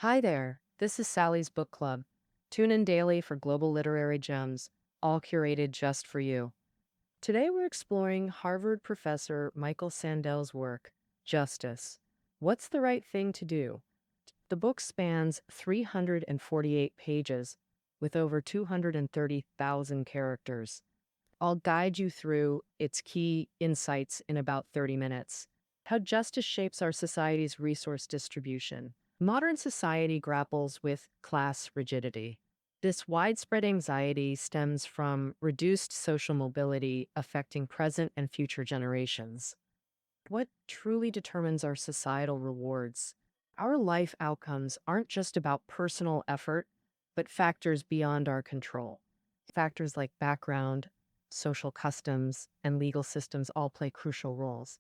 Hi there, this is Sally's Book Club. Tune in daily for global literary gems, all curated just for you. Today we're exploring Harvard professor Michael Sandel's work, Justice. What's the Right Thing to Do? The book spans 348 pages with over 230,000 characters. I'll guide you through its key insights in about 30 minutes. How justice shapes our society's resource distribution. Modern society grapples with class rigidity. This widespread anxiety stems from reduced social mobility affecting present and future generations. What truly determines our societal rewards? Our life outcomes aren't just about personal effort, but factors beyond our control. Factors like background, social customs, and legal systems all play crucial roles.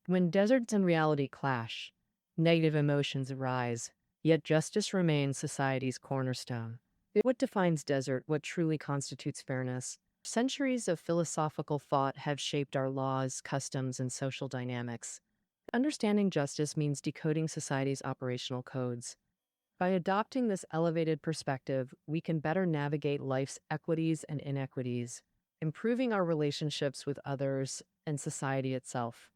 When deserts and reality clash, negative emotions arise, yet justice remains society's cornerstone. What defines desert? What truly constitutes fairness? Centuries of philosophical thought have shaped our laws, customs, and social dynamics. Understanding justice means decoding society's operational codes. By adopting this elevated perspective, we can better navigate life's equities and inequities, improving our relationships with others and society itself.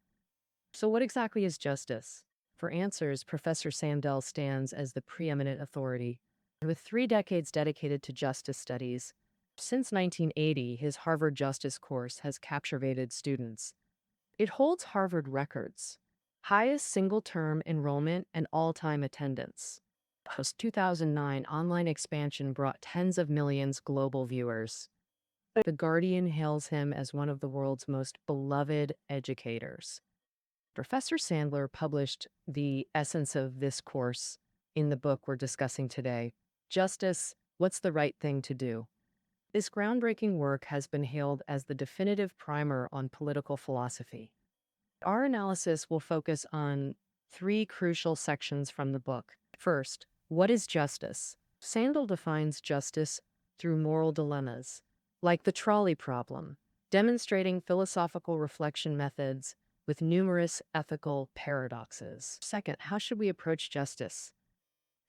So, what exactly is justice? For answers, Professor Sandel stands as the preeminent authority. With 3 decades dedicated to justice studies, since 1980, his Harvard Justice course has captivated students. It holds Harvard records, highest single term enrollment and all time attendance. Post 2009 online expansion brought tens of millions global viewers. The Guardian hails him as one of the world's most beloved educators. Professor Sandler published the essence of this course in the book we're discussing today, Justice, What's the Right Thing to Do? This groundbreaking work has been hailed as the definitive primer on political philosophy. Our analysis will focus on three crucial sections from the book. First, what is justice? Sandel defines justice through moral dilemmas, like the trolley problem, demonstrating philosophical reflection methods with numerous ethical paradoxes. Second, how should we approach justice?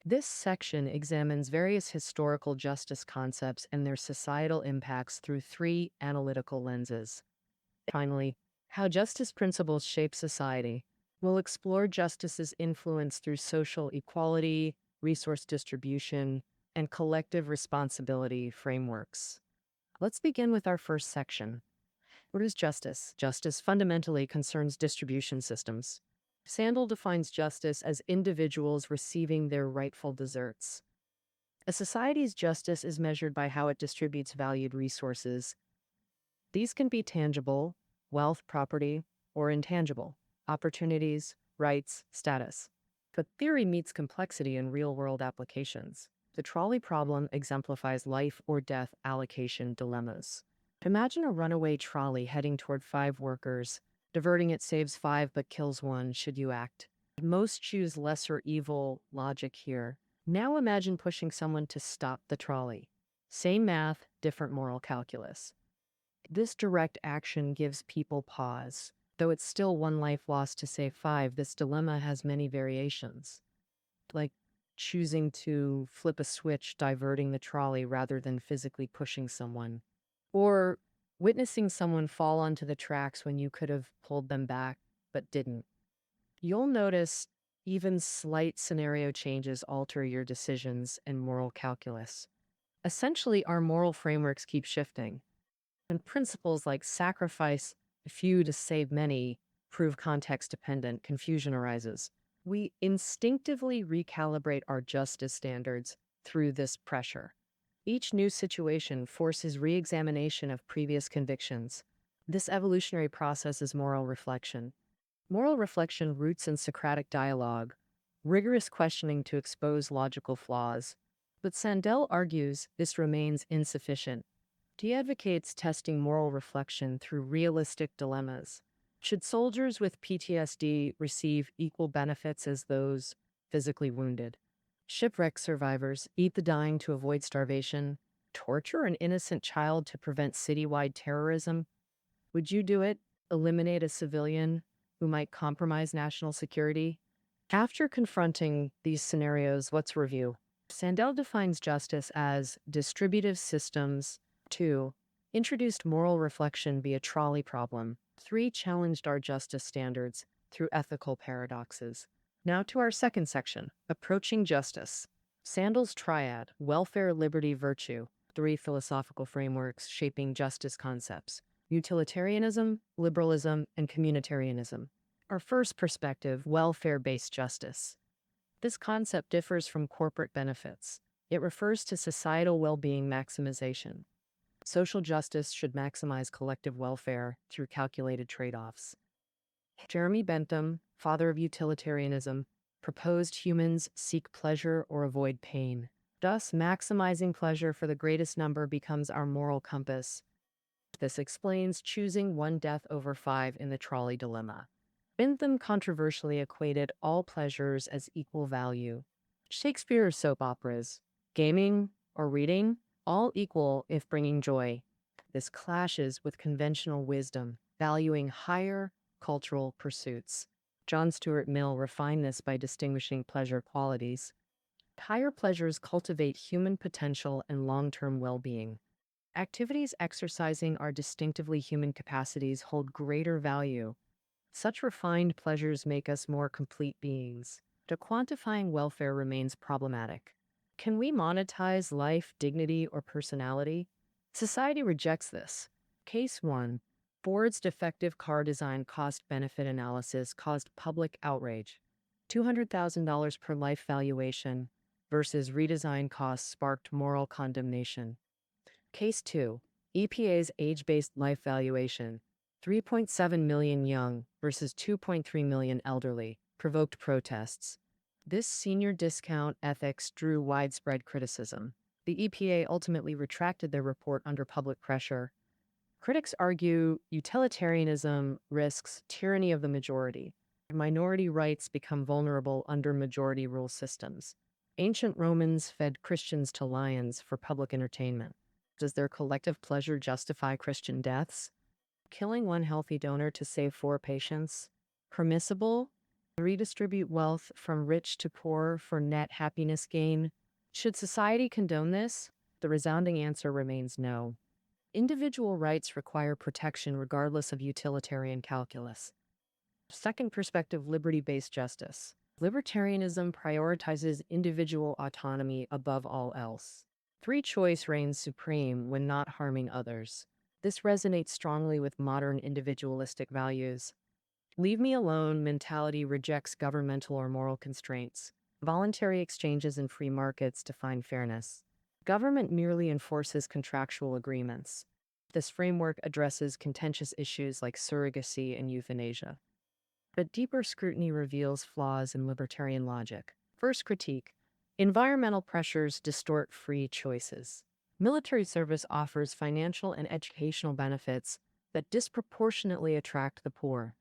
This section examines various historical justice concepts and their societal impacts through three analytical lenses. Finally, how justice principles shape society. We'll explore justice's influence through social equality, resource distribution, and collective responsibility frameworks. Let's begin with our first section. What is justice? Justice fundamentally concerns distribution systems. Sandel defines justice as individuals receiving their rightful deserts. A society's justice is measured by how it distributes valued resources. These can be tangible, wealth, property, or intangible, opportunities, rights, status. But theory meets complexity in real-world applications. The trolley problem exemplifies life or death allocation dilemmas. Imagine a runaway trolley heading toward 5 workers. Diverting it saves 5 but kills 1. Should you act? Most choose lesser evil logic here. Now imagine pushing someone to stop the trolley. Same math, different moral calculus. This direct action gives people pause. Though it's still 1 life lost to save 5, this dilemma has many variations, like choosing to flip a switch, diverting the trolley rather than physically pushing someone, or witnessing someone fall onto the tracks when you could have pulled them back but didn't. You'll notice even slight scenario changes alter your decisions and moral calculus. Essentially, our moral frameworks keep shifting. And principles like sacrifice a few to save many prove context dependent, confusion arises. We instinctively recalibrate our justice standards through this pressure. Each new situation forces re examination of previous convictions. This evolutionary process is moral reflection. Moral reflection roots in Socratic dialogue, rigorous questioning to expose logical flaws. But Sandel argues this remains insufficient. He advocates testing moral reflection through realistic dilemmas. Should soldiers with PTSD receive equal benefits as those physically wounded? Shipwreck survivors eat the dying to avoid starvation? Torture an innocent child to prevent citywide terrorism? Would you do it? Eliminate a civilian who might compromise national security? After confronting these scenarios, let's review. Sandel defines justice as distributive systems. 2. Introduced moral reflection via trolley problem. 3. Challenged our justice standards through ethical paradoxes. Now to our second section, approaching justice. Sandel's triad, welfare, liberty, virtue. 3 philosophical frameworks shaping justice concepts: utilitarianism, liberalism, and communitarianism. Our first perspective, welfare-based justice. This concept differs from corporate benefits. It refers to societal well-being maximization. Social justice should maximize collective welfare through calculated trade-offs. Jeremy Bentham, father of utilitarianism, proposed humans seek pleasure or avoid pain. Thus, maximizing pleasure for the greatest number becomes our moral compass. This explains choosing one death over 5 in the trolley dilemma. Bentham controversially equated all pleasures as equal value. Shakespeare's soap operas, gaming, or reading, all equal if bringing joy. This clashes with conventional wisdom, valuing higher cultural pursuits. John Stuart Mill refined this by distinguishing pleasure qualities. Higher pleasures cultivate human potential and long-term well-being. Activities exercising our distinctively human capacities hold greater value. Such refined pleasures make us more complete beings. The quantifying welfare remains problematic. Can we monetize life, dignity, or personality? Society rejects this. Case 1. Ford's defective car design cost-benefit analysis caused public outrage. $200,000 per life valuation versus redesign costs sparked moral condemnation. Case 2. EPA's age-based life valuation, 3.7 million young versus 2.3 million elderly, provoked protests. This senior discount ethics drew widespread criticism. The EPA ultimately retracted their report under public pressure. Critics argue utilitarianism risks tyranny of the majority. Minority rights become vulnerable under majority rule systems. Ancient Romans fed Christians to lions for public entertainment. Does their collective pleasure justify Christian deaths? Killing one healthy donor to save 4 patients? Permissible? Redistribute wealth from rich to poor for net happiness gain? Should society condone this? The resounding answer remains no. Individual rights require protection regardless of utilitarian calculus. Second perspective, liberty-based justice. Libertarianism prioritizes individual autonomy above all else. Free choice reigns supreme when not harming others. This resonates strongly with modern individualistic values. Leave me alone mentality rejects governmental or moral constraints. Voluntary exchanges and free markets define fairness. Government merely enforces contractual agreements. This framework addresses contentious issues like surrogacy and euthanasia. But deeper scrutiny reveals flaws in libertarian logic. First critique: environmental pressures distort free choices. Military service offers financial and educational benefits that disproportionately attract the poor.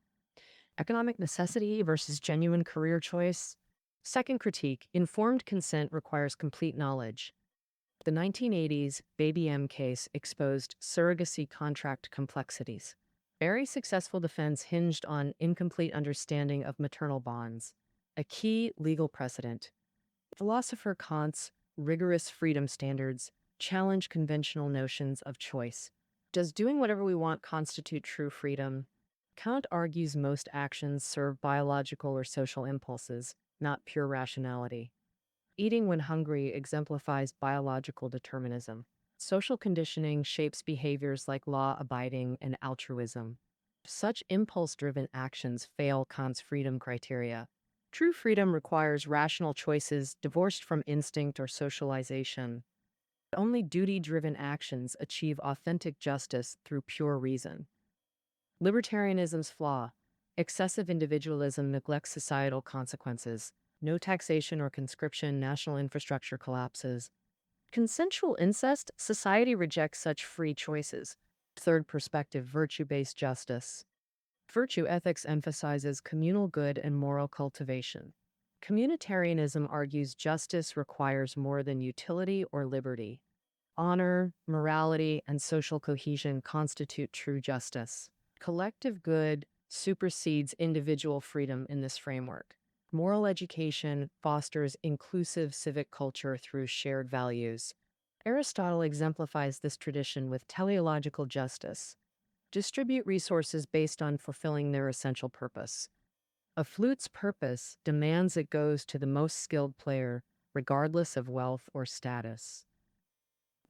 Economic necessity versus genuine career choice. Second critique: informed consent requires complete knowledge. The 1980s Baby M case exposed surrogacy contract complexities. Very successful defense hinged on incomplete understanding of maternal bonds, a key legal precedent. Philosopher Kant's rigorous freedom standards challenge conventional notions of choice. Does doing whatever we want constitute true freedom? Kant argues most actions serve biological or social impulses, not pure rationality. Eating when hungry exemplifies biological determinism. Social conditioning shapes behaviors like law-abiding and altruism. Such impulse-driven actions fail Kant's freedom criteria. True freedom requires rational choices divorced from instinct or socialization. Only duty-driven actions achieve authentic justice through pure reason. Libertarianism's flaw: excessive individualism neglects societal consequences. No taxation or conscription, national infrastructure collapses. Consensual incest, society rejects such free choices. Third perspective, virtue-based justice. Virtue ethics emphasizes communal good and moral cultivation. Communitarianism argues justice requires more than utility or liberty. Honor, morality, and social cohesion constitute true justice. Collective good supersedes individual freedom in this framework. Moral education fosters inclusive civic culture through shared values. Aristotle exemplifies this tradition with teleological justice. Distribute resources based on fulfilling their essential purpose. A flute's purpose demands it goes to the most skilled player, regardless of wealth or status.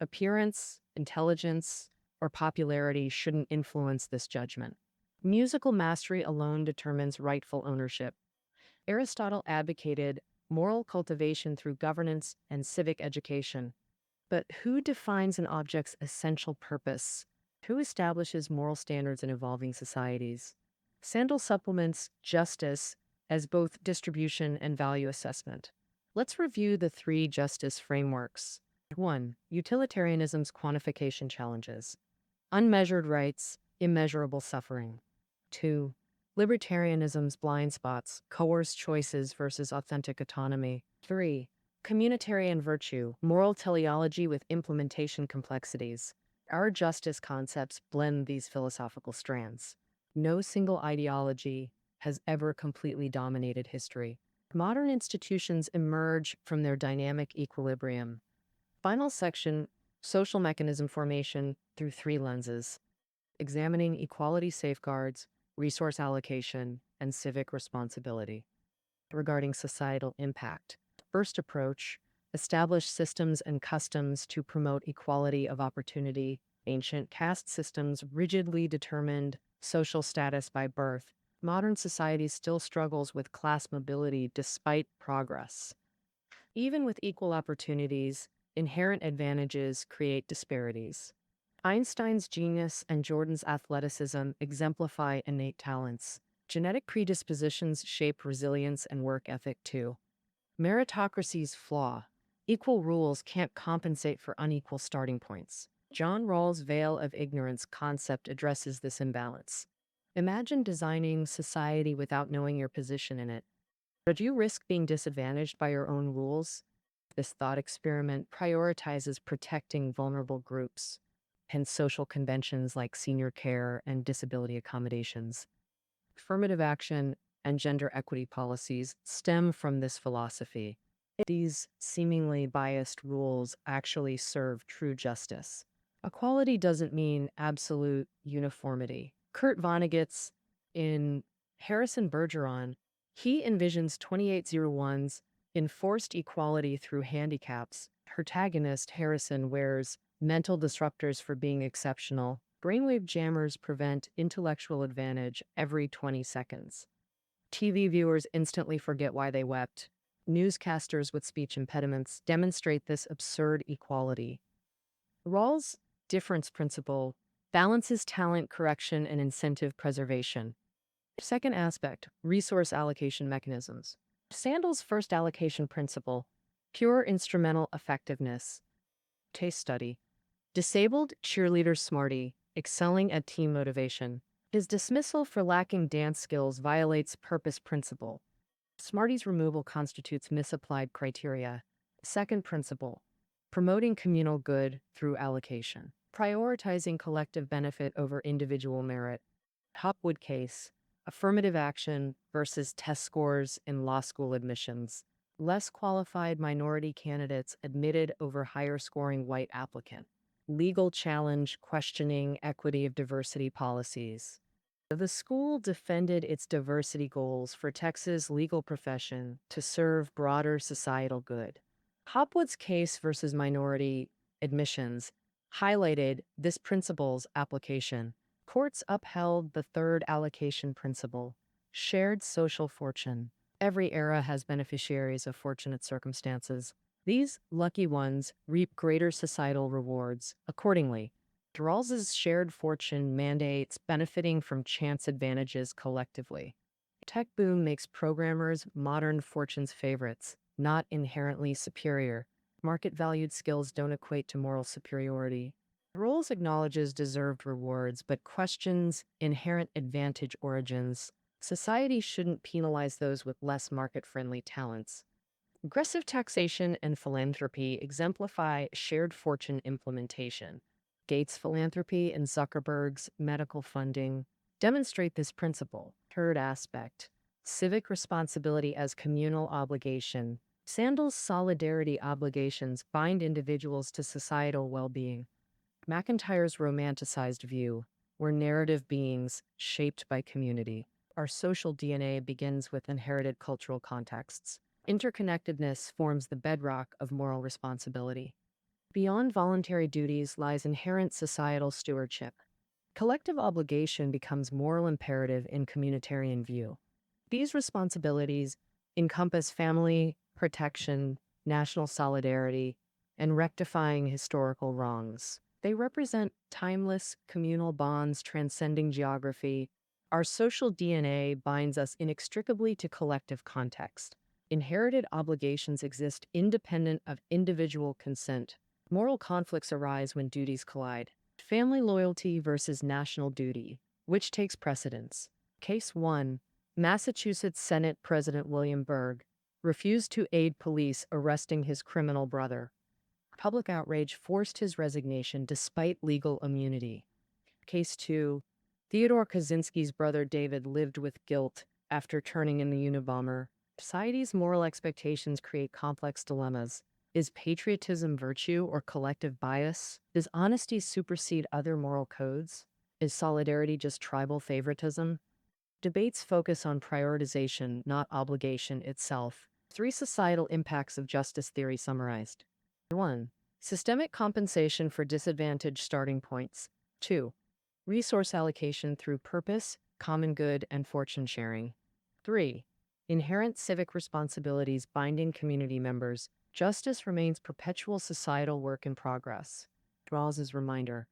Appearance, intelligence, or popularity shouldn't influence this judgment. Musical mastery alone determines rightful ownership. Aristotle advocated moral cultivation through governance and civic education. But who defines an object's essential purpose? Who establishes moral standards in evolving societies? Sandel supplements justice as both distribution and value assessment. Let's review the three justice frameworks. 1. Utilitarianism's quantification challenges. Unmeasured rights, immeasurable suffering. 2. Libertarianism's blind spots, coerced choices versus authentic autonomy. 3. Communitarian virtue, moral teleology with implementation complexities. Our justice concepts blend these philosophical strands. No single ideology has ever completely dominated history. Modern institutions emerge from their dynamic equilibrium. Final section, social mechanism formation through three lenses, examining equality safeguards, resource allocation, and civic responsibility. Regarding societal impact, first approach, establish systems and customs to promote equality of opportunity. Ancient caste systems rigidly determined social status by birth. Modern society still struggles with class mobility despite progress. Even with equal opportunities, inherent advantages create disparities. Einstein's genius and Jordan's athleticism exemplify innate talents. Genetic predispositions shape resilience and work ethic too. Meritocracy's flaw. Equal rules can't compensate for unequal starting points. John Rawls' veil of ignorance concept addresses this imbalance. Imagine designing society without knowing your position in it. Would you risk being disadvantaged by your own rules? This thought experiment prioritizes protecting vulnerable groups, hence social conventions like senior care and disability accommodations. Affirmative action and gender equity policies stem from this philosophy. These seemingly biased rules actually serve true justice. Equality doesn't mean absolute uniformity. Kurt Vonnegut's in Harrison Bergeron, he envisions 2801's enforced equality through handicaps. Protagonist Harrison wears mental disruptors for being exceptional. Brainwave jammers prevent intellectual advantage every 20 seconds. TV viewers instantly forget why they wept. Newscasters with speech impediments demonstrate this absurd equality. Rawls' difference principle balances talent correction and incentive preservation. Second aspect, resource allocation mechanisms. Sandel's first allocation principle, pure instrumental effectiveness. Case study. Disabled cheerleader Smarty, excelling at team motivation. His dismissal for lacking dance skills violates purpose principle. Smarty's removal constitutes misapplied criteria. Second principle, promoting communal good through allocation. Prioritizing collective benefit over individual merit. Hopwood case, affirmative action versus test scores in law school admissions. Less qualified minority candidates admitted over higher scoring white applicant. Legal challenge questioning equity of diversity policies. The school defended its diversity goals for Texas' legal profession to serve broader societal good. Hopwood's case versus minority admissions highlighted this principle's application. Courts upheld the third allocation principle, shared social fortune. Every era has beneficiaries of fortunate circumstances. These lucky ones reap greater societal rewards. Accordingly, Rawls's shared fortune mandates benefiting from chance advantages collectively. Tech boom makes programmers modern fortune's favorites, not inherently superior. Market-valued skills don't equate to moral superiority. Rawls acknowledges deserved rewards, but questions inherent advantage origins. Society shouldn't penalize those with less market-friendly talents. Aggressive taxation and philanthropy exemplify shared fortune implementation. Gates' philanthropy and Zuckerberg's medical funding demonstrate this principle. Third aspect, Civic responsibility as communal obligation. Sandal's solidarity obligations bind individuals to societal well-being. McIntyre's romanticized view, we're narrative beings shaped by community. Our social DNA begins with inherited cultural contexts. Interconnectedness forms the bedrock of moral responsibility. Beyond voluntary duties lies inherent societal stewardship. Collective obligation becomes moral imperative in communitarian view. These responsibilities encompass family protection, national solidarity, and rectifying historical wrongs. They represent timeless communal bonds transcending geography. Our social DNA binds us inextricably to collective context. Inherited obligations exist independent of individual consent. Moral conflicts arise when duties collide. Family loyalty versus national duty. Which takes precedence? Case 1. Massachusetts Senate President William Berg refused to aid police arresting his criminal brother. Public outrage forced his resignation despite legal immunity. Case 2. Theodore Kaczynski's brother David lived with guilt after turning in the Unabomber. Society's moral expectations create complex dilemmas. Is patriotism virtue or collective bias? Does honesty supersede other moral codes? Is solidarity just tribal favoritism? Debates focus on prioritization, not obligation itself. 3 societal impacts of justice theory summarized. 1. Systemic compensation for disadvantaged starting points. 2. Resource allocation through purpose, common good, and fortune sharing. 3. Inherent civic responsibilities binding community members. Justice remains perpetual societal work in progress. Rawls's reminder.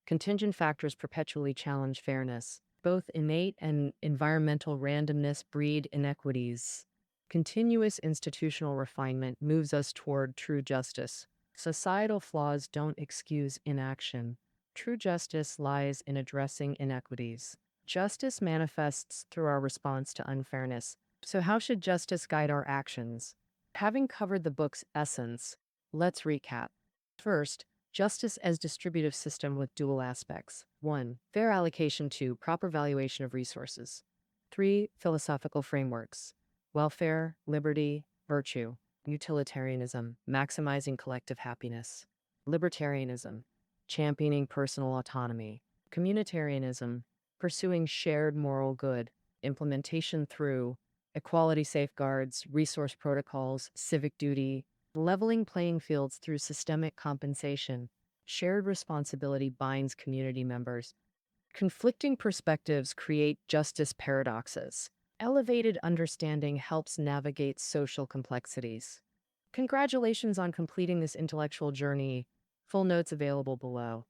Contingent factors perpetually challenge fairness. Both innate and environmental randomness breed inequities. Continuous institutional refinement moves us toward true justice. Societal flaws don't excuse inaction. True justice lies in addressing inequities. Justice manifests through our response to unfairness. So, how should justice guide our actions? Having covered the book's essence, let's recap. First, justice as distributive system with dual aspects. 1. Fair allocation. 2. Proper valuation of resources. 3. Philosophical frameworks. Welfare, liberty, virtue. Utilitarianism, maximizing collective happiness. Libertarianism, championing personal autonomy. Communitarianism, pursuing shared moral good. Implementation through equality safeguards, resource protocols, civic duty. Leveling playing fields through systemic compensation. Shared responsibility binds community members. Conflicting perspectives create justice paradoxes. Elevated understanding helps navigate social complexities. Congratulations on completing this intellectual journey. Full notes available below.